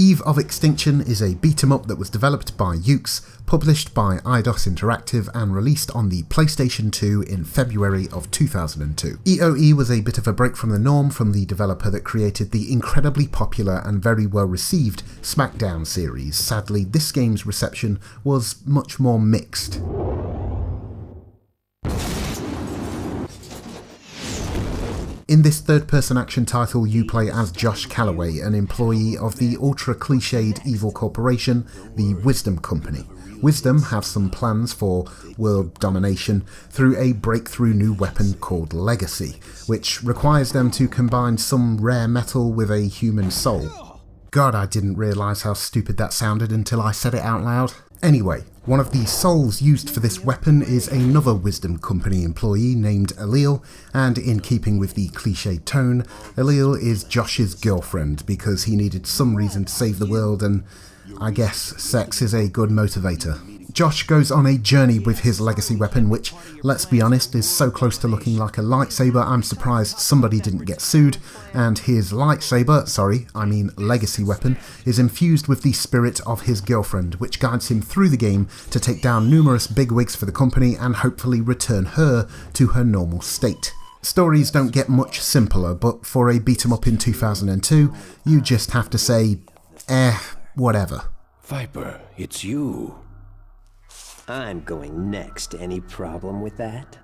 Eve of Extinction is a beat-em-up that was developed by Yukes, published by Eidos Interactive and released on the PlayStation 2 in February of 2002. EOE was a bit of a break from the norm from the developer that created the incredibly popular and very well received SmackDown series. Sadly, this game's reception was much more mixed. In this third-person action title, you play as Josh Calloway, an employee of the ultra-cliched evil corporation, the Wisdom Company. Wisdom have some plans for world domination through a breakthrough new weapon called Legacy, which requires them to combine some rare metal with a human soul. God, I didn't realise how stupid that sounded until I said it out loud. Anyway, one of the souls used for this weapon is another Wisdom Company employee named Alil, and in keeping with the cliched tone, Alil is Josh's girlfriend because he needed some reason to save the world, and I guess sex is a good motivator. Josh goes on a journey with his legacy weapon, which, let's be honest, is so close to looking like a lightsaber I'm surprised somebody didn't get sued, and his legacy weapon, is infused with the spirit of his girlfriend, which guides him through the game to take down numerous bigwigs for the company and hopefully return her to her normal state. Stories don't get much simpler, but for a beat-em-up in 2002, you just have to say, whatever. Viper, it's you. I'm going next. Any problem with that?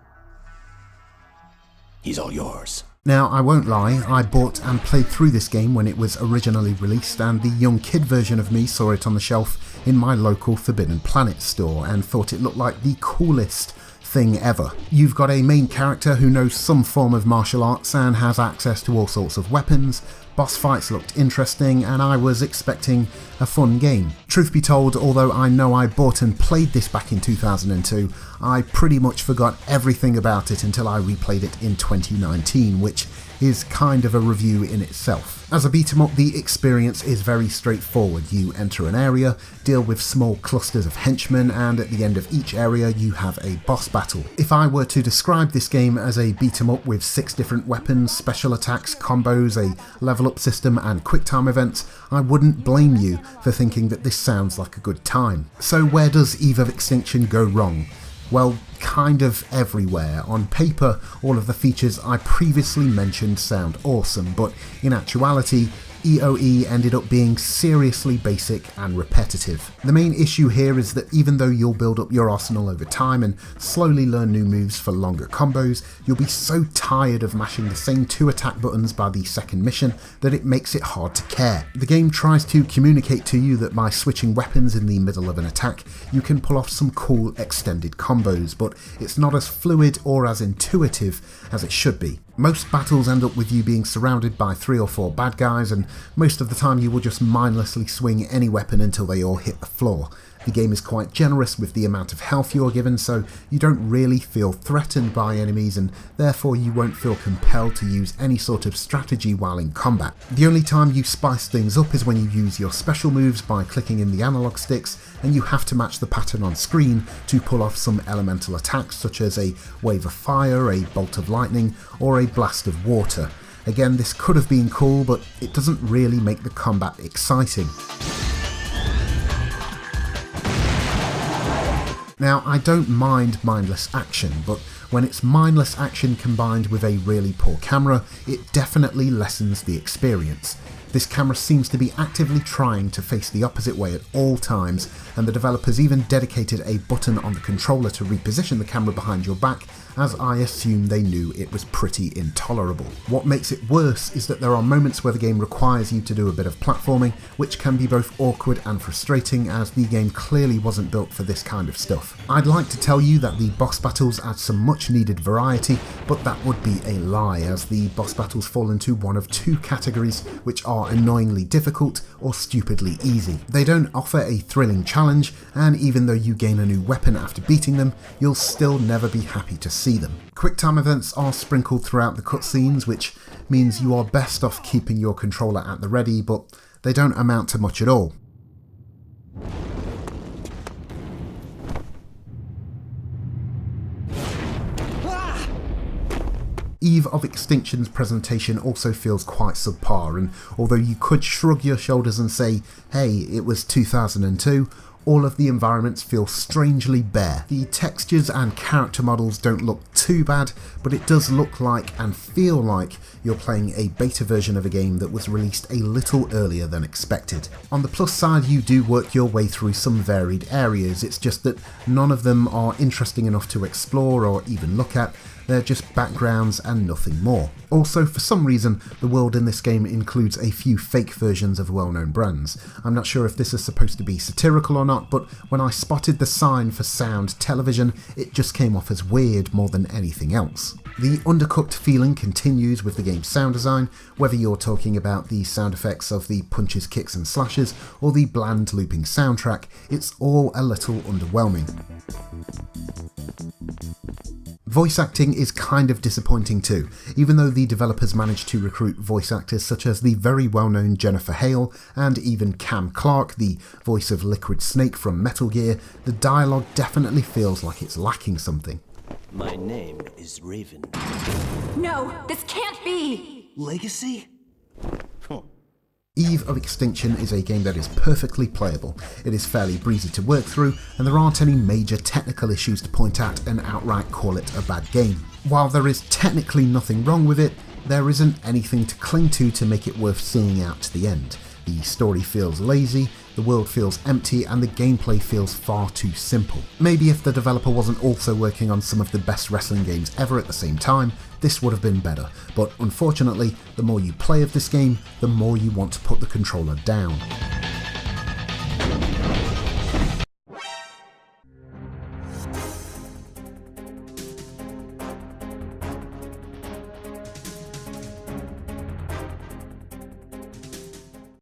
He's all yours. Now, I won't lie, I bought and played through this game when it was originally released, and the young kid version of me saw it on the shelf in my local Forbidden Planet store and thought it looked like the coolest thing ever. You've got a main character who knows some form of martial arts and has access to all sorts of weapons. Boss fights looked interesting, and I was expecting a fun game. Truth be told, although I know I bought and played this back in 2002, I pretty much forgot everything about it until I replayed it in 2019, which is kind of a review in itself. As a beat-em-up, the experience is very straightforward. You enter an area, deal with small clusters of henchmen, and at the end of each area you have a boss battle. If I were to describe this game as a beat-em-up with 6 different weapons, special attacks, combos, a level-up system and quick-time events, I wouldn't blame you for thinking that this sounds like a good time. So where does Eve of Extinction go wrong? Well, kind of everywhere. On paper, all of the features I previously mentioned sound awesome, but in actuality, EOE ended up being seriously basic and repetitive. The main issue here is that even though you'll build up your arsenal over time and slowly learn new moves for longer combos, you'll be so tired of mashing the same 2 attack buttons by the second mission that it makes it hard to care. The game tries to communicate to you that by switching weapons in the middle of an attack, you can pull off some cool extended combos, but it's not as fluid or as intuitive as it should be. Most battles end up with you being surrounded by 3 or 4 bad guys, and most of the time you will just mindlessly swing any weapon until they all hit the floor. The game is quite generous with the amount of health you're given, so you don't really feel threatened by enemies, and therefore you won't feel compelled to use any sort of strategy while in combat. The only time you spice things up is when you use your special moves by clicking in the analog sticks, and you have to match the pattern on screen to pull off some elemental attacks such as a wave of fire, a bolt of lightning, or a blast of water. Again, this could have been cool, but it doesn't really make the combat exciting. Now, I don't mind mindless action, but when it's mindless action combined with a really poor camera, it definitely lessens the experience. This camera seems to be actively trying to face the opposite way at all times, and the developers even dedicated a button on the controller to reposition the camera behind your back, as I assume they knew it was pretty intolerable. What makes it worse is that there are moments where the game requires you to do a bit of platforming, which can be both awkward and frustrating, as the game clearly wasn't built for this kind of stuff. I'd like to tell you that the boss battles add some much needed variety, but that would be a lie, as the boss battles fall into one of 2 categories, which are annoyingly difficult or stupidly easy. They don't offer a thrilling challenge, and even though you gain a new weapon after beating them, you'll still never be happy to see them. Quick-time events are sprinkled throughout the cutscenes, which means you are best off keeping your controller at the ready, but they don't amount to much at all. Eve of Extinction's presentation also feels quite subpar, and although you could shrug your shoulders and say, hey, it was 2002, all of the environments feel strangely bare. The textures and character models don't look too bad, but it does look like and feel like you're playing a beta version of a game that was released a little earlier than expected. On the plus side, you do work your way through some varied areas, it's just that none of them are interesting enough to explore or even look at. They're just backgrounds and nothing more. Also, for some reason, the world in this game includes a few fake versions of well-known brands. I'm not sure if this is supposed to be satirical or not, but when I spotted the sign for sound television, it just came off as weird more than anything else. The undercooked feeling continues with the game's sound design, whether you're talking about the sound effects of the punches, kicks and slashes, or the bland looping soundtrack, it's all a little underwhelming. Voice acting is kind of disappointing too, even though the developers managed to recruit voice actors such as the very well-known Jennifer Hale and even Cam Clarke, the voice of Liquid Snake from Metal Gear. The dialogue definitely feels like it's lacking something. My name is Raven. No, this can't be! Legacy? Eve of Extinction is a game that is perfectly playable. It is fairly breezy to work through, and there aren't any major technical issues to point at and outright call it a bad game. While there is technically nothing wrong with it, there isn't anything to cling to make it worth seeing out to the end. The story feels lazy, the world feels empty, and the gameplay feels far too simple. Maybe if the developer wasn't also working on some of the best wrestling games ever at the same time, this would have been better, but unfortunately, the more you play of this game, the more you want to put the controller down.